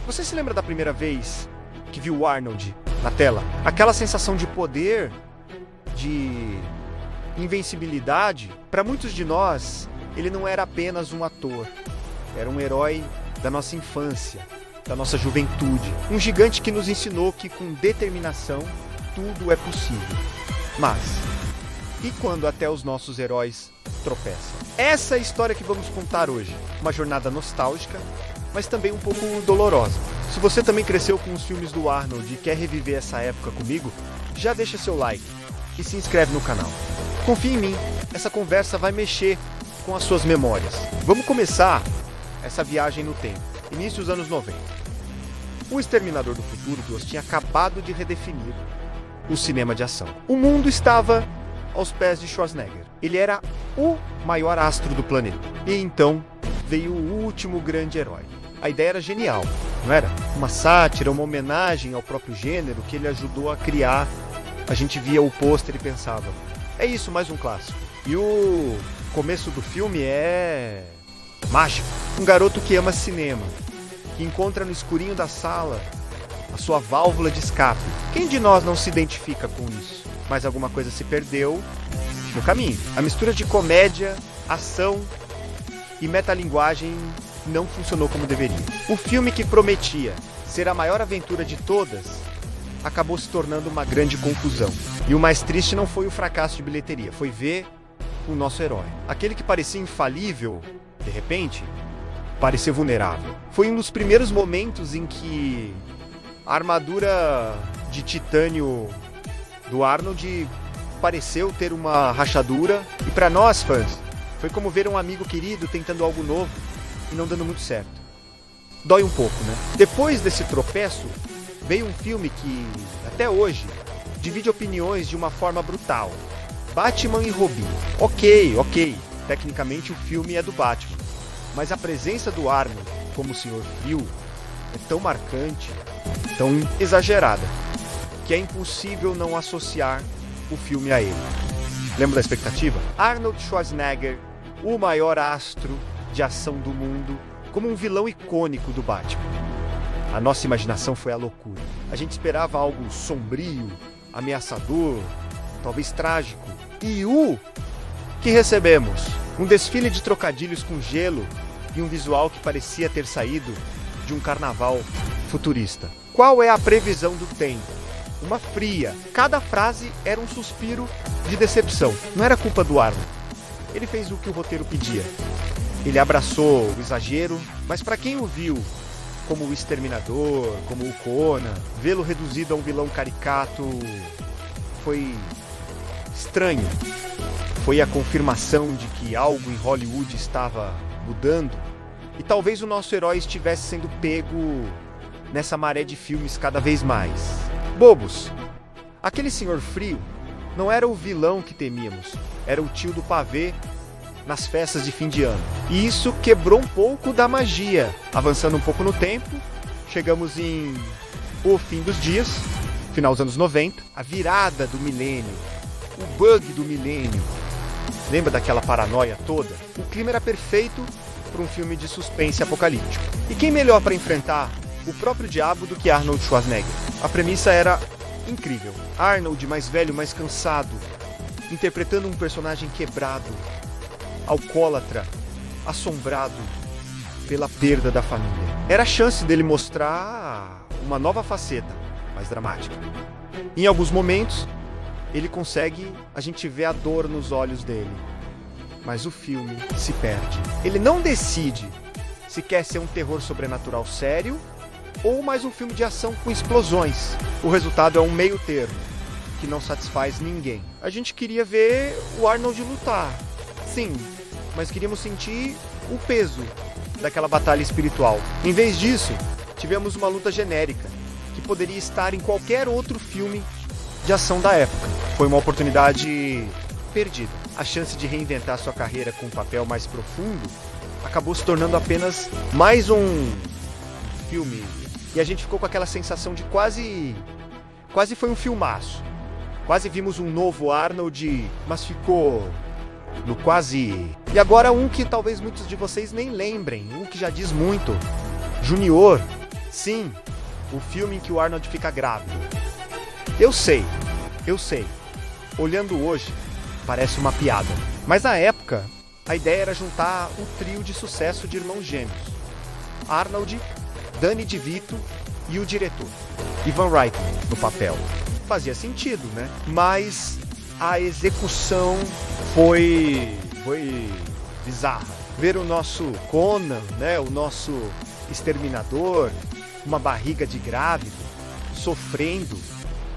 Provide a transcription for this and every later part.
Você se lembra da primeira vez que viu o Arnold na tela? Aquela sensação de poder, de invencibilidade. Para muitos de nós, ele não era apenas um ator. Era um herói da nossa infância, da nossa juventude. Um gigante que nos ensinou que com determinação tudo é possível. Mas, e quando até os nossos heróis tropeçam? Essa é a história que vamos contar hoje. Uma jornada nostálgica, mas também um pouco dolorosa. Se você também cresceu com os filmes do Arnold e quer reviver essa época comigo, já deixa seu like e se inscreve no canal. Confie em mim, essa conversa vai mexer com as suas memórias. Vamos começar essa viagem no tempo, início dos anos 90. O Exterminador do Futuro 2 tinha acabado de redefinir o cinema de ação. O mundo estava aos pés de Schwarzenegger. Ele era o maior astro do planeta. E então veio o último grande herói. A ideia era genial, não era? Uma sátira, uma homenagem ao próprio gênero que ele ajudou a criar. A gente via o pôster e pensava, é isso, mais um clássico. E o começo do filme é mágico. Um garoto que ama cinema, que encontra no escurinho da sala a sua válvula de escape. Quem de nós não se identifica com isso? Mas alguma coisa se perdeu no caminho. A mistura de comédia, ação e metalinguagem não funcionou como deveria. O filme que prometia ser a maior aventura de todas acabou se tornando uma grande confusão. E o mais triste não foi o fracasso de bilheteria, foi ver o nosso herói. Aquele que parecia infalível, de repente, parecia vulnerável. Foi um dos primeiros momentos em que a armadura de titânio do Arnold pareceu ter uma rachadura. E para nós, fãs, foi como ver um amigo querido tentando algo novo e não dando muito certo. Dói um pouco, né? Depois desse tropeço, veio um filme que, até hoje, divide opiniões de uma forma brutal. Batman e Robin. Ok. Tecnicamente o filme é do Batman. Mas a presença do Arnold como o Senhor Frio é tão marcante, tão exagerada, que é impossível não associar o filme a ele. Lembra da expectativa? Arnold Schwarzenegger, o maior astro de ação do mundo, como um vilão icônico do Batman. A nossa imaginação foi a loucura. A gente esperava algo sombrio, ameaçador, talvez trágico. E o que recebemos? Um desfile de trocadilhos com gelo e um visual que parecia ter saído de um carnaval futurista. Qual é a previsão do tempo? Uma fria. Cada frase era um suspiro de decepção. Não era culpa do Arnold. Ele fez o que o roteiro pedia. Ele abraçou o exagero, mas para quem o viu como o Exterminador, como o Conan, vê-lo reduzido a um vilão caricato foi estranho. Foi a confirmação de que algo em Hollywood estava mudando e talvez o nosso herói estivesse sendo pego nessa maré de filmes cada vez mais bobos. Aquele Senhor Frio não era o vilão que temíamos, era o tio do pavê nas festas de fim de ano. E isso quebrou um pouco da magia. Avançando um pouco no tempo, chegamos em O Fim dos Dias, final dos anos 90, a virada do milênio, o bug do milênio. Lembra daquela paranoia toda? O clima era perfeito para um filme de suspense apocalíptico. E quem melhor para enfrentar o próprio diabo do que Arnold Schwarzenegger? A premissa era incrível. Arnold, mais velho, mais cansado, interpretando um personagem quebrado, alcoólatra, assombrado pela perda da família. Era a chance dele mostrar uma nova faceta, mais dramática. Em alguns momentos, ele consegue, a gente vê a dor nos olhos dele, mas o filme se perde. Ele não decide se quer ser um terror sobrenatural sério ou mais um filme de ação com explosões. O resultado é um meio termo, que não satisfaz ninguém. A gente queria ver o Arnold lutar, sim, mas queríamos sentir o peso daquela batalha espiritual. Em vez disso, tivemos uma luta genérica, que poderia estar em qualquer outro filme de ação da época. Foi uma oportunidade perdida. A chance de reinventar sua carreira com um papel mais profundo acabou se tornando apenas mais um filme. E a gente ficou com aquela sensação de quase foi um filmaço. Quase vimos um novo Arnold, mas ficou no quase. E agora um que talvez muitos de vocês nem lembrem, um que já diz muito. Junior, Sim, o filme em que o Arnold fica grávido. Eu sei. Olhando hoje, parece uma piada. Mas na época, a ideia era juntar o trio de sucesso de irmãos gêmeos. Arnold, Danny DeVito e o diretor, Ivan Reitman, no papel. Fazia sentido, né? Mas a execução foi bizarra. Ver o nosso Conan, né? O nosso exterminador, uma barriga de grávido, sofrendo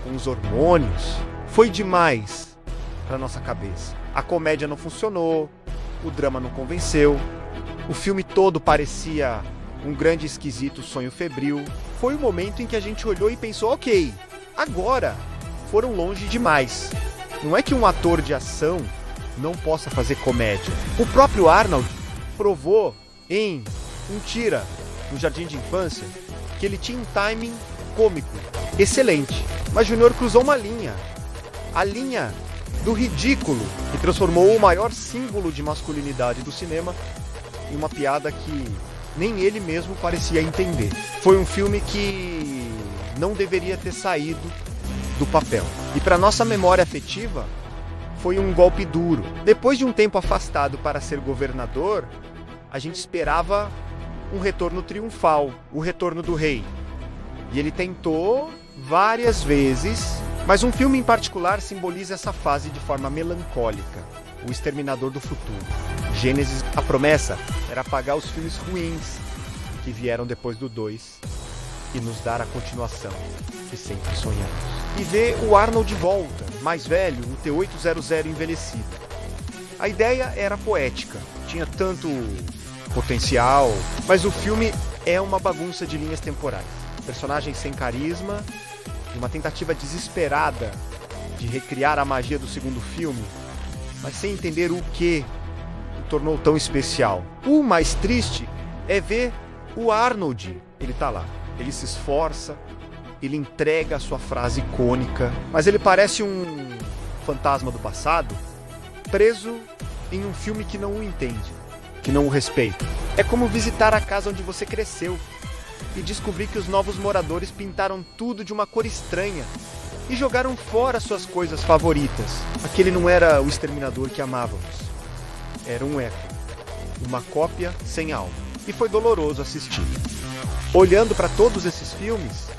com os hormônios, foi demais para nossa cabeça. A comédia não funcionou, o drama não convenceu, o filme todo parecia um grande esquisito sonho febril. Foi o momento em que a gente olhou e pensou, ok, agora foram longe demais. Não é que um ator de ação não possa fazer comédia. O próprio Arnold provou em Um Tira, no Jardim de Infância, que ele tinha um timing cômico excelente. Mas Júnior cruzou uma linha, a linha do ridículo, e transformou o maior símbolo de masculinidade do cinema em uma piada que nem ele mesmo parecia entender. Foi um filme que não deveria ter saído do papel. E para nossa memória afetiva, foi um golpe duro. Depois de um tempo afastado para ser governador, a gente esperava um retorno triunfal, o retorno do rei. E ele tentou várias vezes, mas um filme em particular simboliza essa fase de forma melancólica: O Exterminador do Futuro. Gênesis, a promessa era apagar os filmes ruins que vieram depois do 2 e nos dar a continuação que sempre sonhamos. E ver o Arnold de volta, mais velho, um T-800 envelhecido. A ideia era poética, tinha tanto potencial, mas o filme é uma bagunça de linhas temporais. Personagens sem carisma, uma tentativa desesperada de recriar a magia do segundo filme, mas sem entender o que o tornou tão especial. O mais triste é ver o Arnold. Ele tá lá, ele se esforça, ele entrega a sua frase icônica, mas ele parece um fantasma do passado, preso em um filme que não o entende, que não o respeita. É como visitar a casa onde você cresceu e descobrir que os novos moradores pintaram tudo de uma cor estranha e jogaram fora suas coisas favoritas. Aquele não era o exterminador que amávamos. Era um eco, uma cópia sem alma. E foi doloroso assistir. Olhando para todos esses filmes,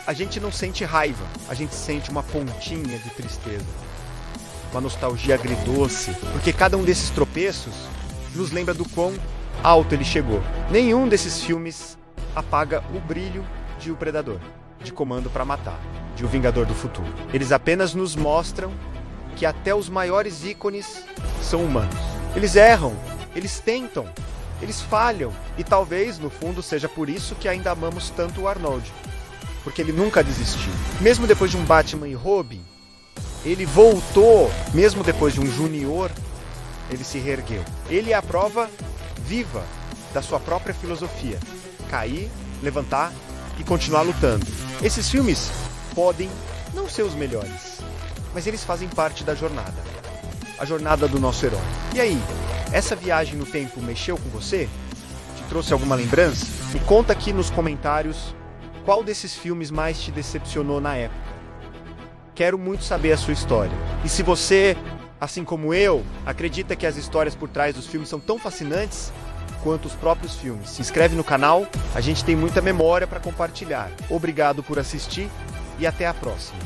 a gente não sente raiva, a gente sente uma pontinha de tristeza, uma nostalgia agridoce, porque cada um desses tropeços nos lembra do quão alto ele chegou. Nenhum desses filmes apaga o brilho de O Predador, de Comando para Matar, de O Vingador do Futuro. Eles apenas nos mostram que até os maiores ícones são humanos. Eles erram, eles tentam, eles falham, e talvez, no fundo, seja por isso que ainda amamos tanto o Arnold, porque ele nunca desistiu. Mesmo depois de um Batman e Robin, ele voltou. Mesmo depois de um Junior, ele se reergueu. Ele é a prova viva da sua própria filosofia: cair, levantar e continuar lutando. Esses filmes podem não ser os melhores, mas eles fazem parte da jornada, a jornada do nosso herói. E aí, essa viagem no tempo mexeu com você? Te trouxe alguma lembrança? Me conta aqui nos comentários qual desses filmes mais te decepcionou na época. Quero muito saber a sua história. E se você, assim como eu, acredita que as histórias por trás dos filmes são tão fascinantes quanto os próprios filmes, se inscreve no canal, a gente tem muita memória para compartilhar. Obrigado por assistir e até a próxima.